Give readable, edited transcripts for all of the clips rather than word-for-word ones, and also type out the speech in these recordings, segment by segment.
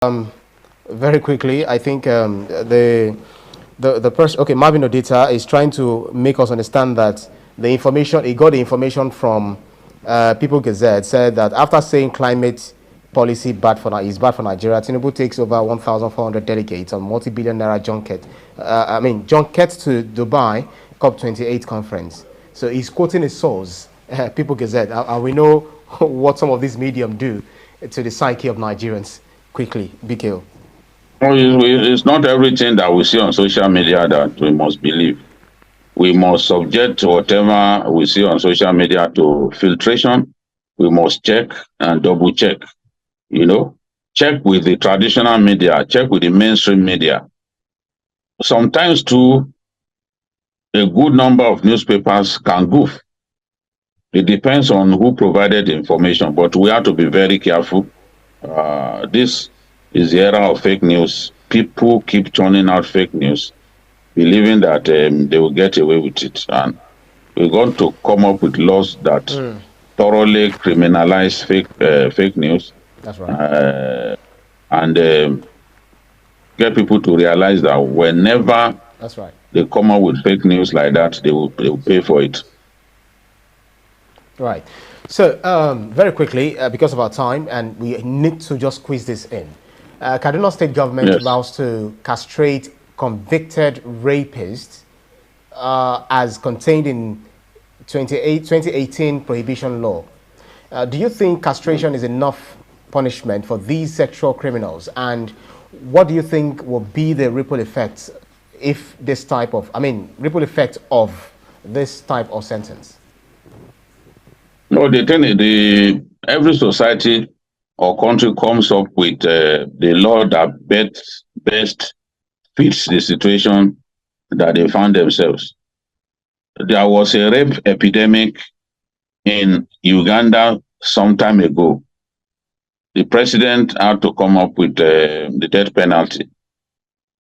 Very quickly, I think the person, okay, Marvin Odita is trying to make us understand that the information he got the information from People Gazette said that after saying climate policy is bad for Nigeria, Tinubu takes over 1,400 delegates on multi-billion naira junket. Junket to Dubai COP28 conference. So he's quoting his source, People Gazette, and we know what some of these medium do to the psyche of Nigerians. Quickly, BKO. No, it's not everything that we see on social media that we must believe. We must subject whatever we see on social media to filtration. We must check and double check, check with the traditional media, check with the mainstream media. Sometimes too, a good number of newspapers can goof. It depends on who provided the information, but we have to be very careful. This is the era of fake news. People keep churning out fake news, believing that they will get away with it. And we're going to come up with laws that thoroughly criminalize fake news. That's right. And get people to realize that whenever That's right. they come up with fake news like that, they will pay for it. Right. So very quickly, because of our time, and we need to just squeeze this in. Kaduna State government vows to castrate convicted rapists as contained in 2018 prohibition law. Do you think castration is enough punishment for these sexual criminals? And what do you think will be the ripple effects if this type of, ripple effect of this type of sentence? No, the thing is, every society or country comes up with the law that best fits the situation that they found themselves. There was a rape epidemic in Uganda some time ago. The president had to come up with the death penalty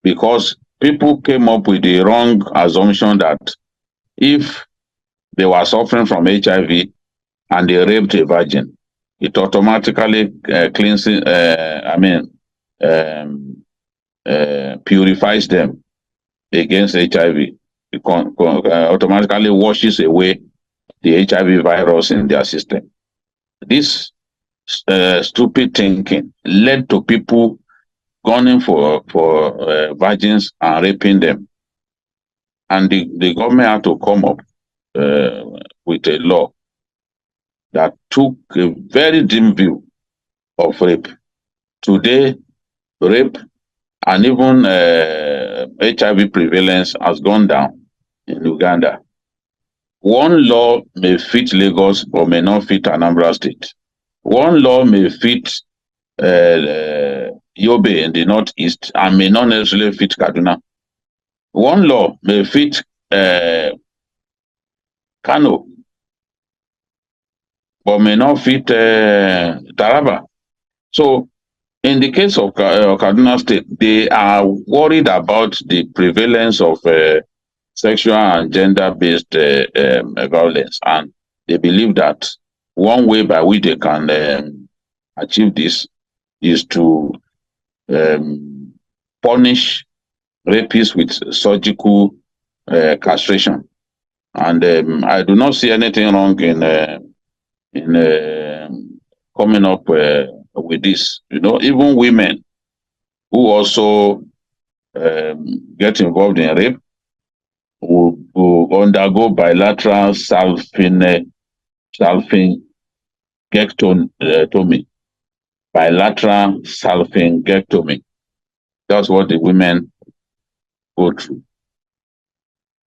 because people came up with the wrong assumption that if they were suffering from HIV and they raped a virgin, it automatically purifies them against HIV. It automatically washes away the HIV virus in their system. This stupid thinking led to people gunning for virgins and raping them. And the government had to come up with a law that took a very dim view of rape. Today, rape and even HIV prevalence has gone down in Uganda. One law may fit Lagos but may not fit Anambra State. One law may fit Yobe in the northeast and may not necessarily fit Kaduna. One law may fit Kano but may not fit Taraba. So in the case of Kaduna State, they are worried about the prevalence of sexual and gender-based violence, and they believe that one way by which they can achieve this is to punish rapists with surgical castration. And I do not see anything wrong in coming up with this. Even women who also get involved in rape will undergo bilateral salpingectomy. Bilateral salpingectomy. That's what the women go through.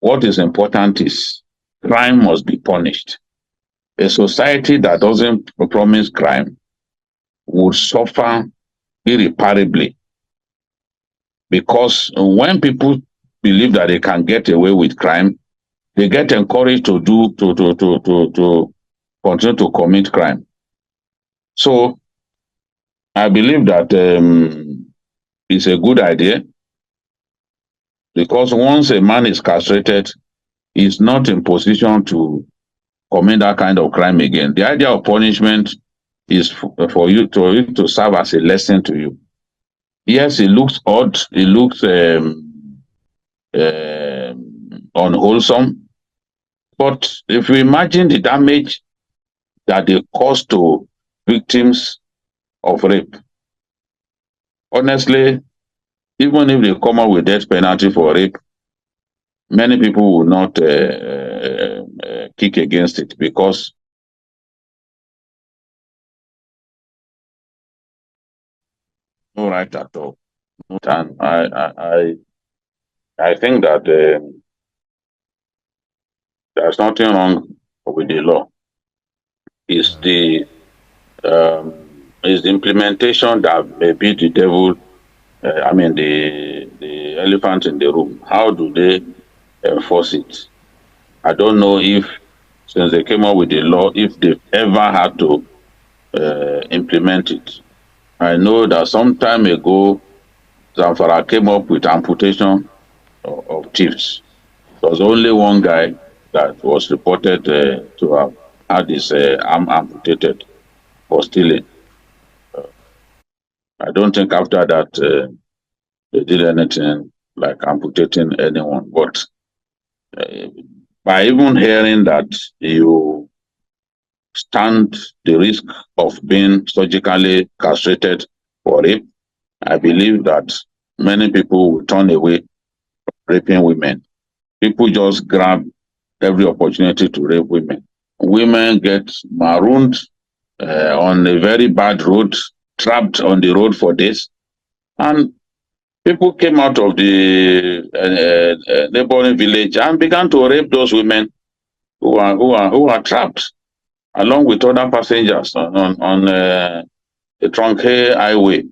What is important is crime must be punished. A society that doesn't promise crime would suffer irreparably, because when people believe that they can get away with crime, they get encouraged to continue to commit crime. So I believe that it's a good idea, because once a man is castrated, he's not in position to commit that kind of crime again. The idea of punishment is for you to serve as a lesson to you. Yes, it looks odd. It looks unwholesome. But if you imagine the damage that they cause to victims of rape, honestly, even if they come up with death penalty for rape, many people will not kick against it because no right at all. And I think that there's nothing wrong with the law. It's the implementation that may be the devil. I mean the elephant in the room. How do they enforce it? I don't know if since they came up with the law, if they've ever had to implement it. I know that some time ago, Zamfara came up with amputation of chiefs. There was only one guy that was reported to have had his arm amputated for stealing. I don't think after that they did anything like amputating anyone. But uh, by even hearing that you stand the risk of being surgically castrated for rape, I believe that many people will turn away raping women. People just grab every opportunity to rape women. Women get marooned on a very bad road, trapped on the road for days, and people came out of the neighboring village and began to rape those women who are trapped, along with other passengers on the Tronque Highway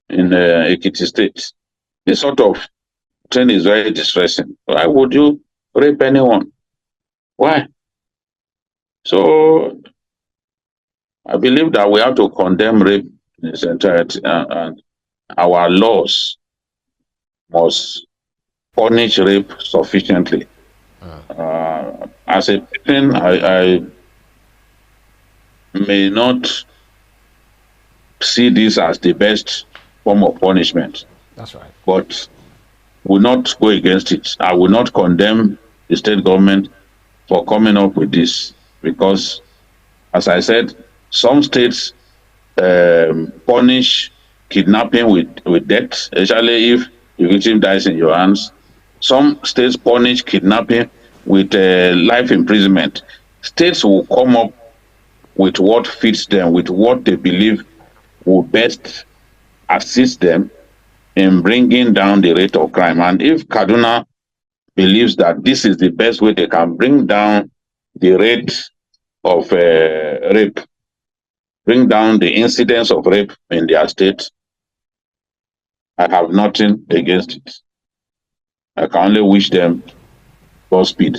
in Ekiti State. This sort of thing is very distressing. Why would you rape anyone? Why? So I believe that we have to condemn rape in its entirety, and our laws must punish rape sufficiently. As a person, I may not see this as the best form of punishment. That's right. But will not go against it. I will not condemn the state government for coming up with this because, as I said, some states punish kidnapping with death, especially if the victim dies in your hands. Some states punish kidnapping with life imprisonment. States will come up with what fits them, with what they believe will best assist them in bringing down the rate of crime. And if Kaduna believes that this is the best way they can bring down the rate of rape, bring down the incidence of rape in their state, I have nothing against it. I can only wish them Godspeed.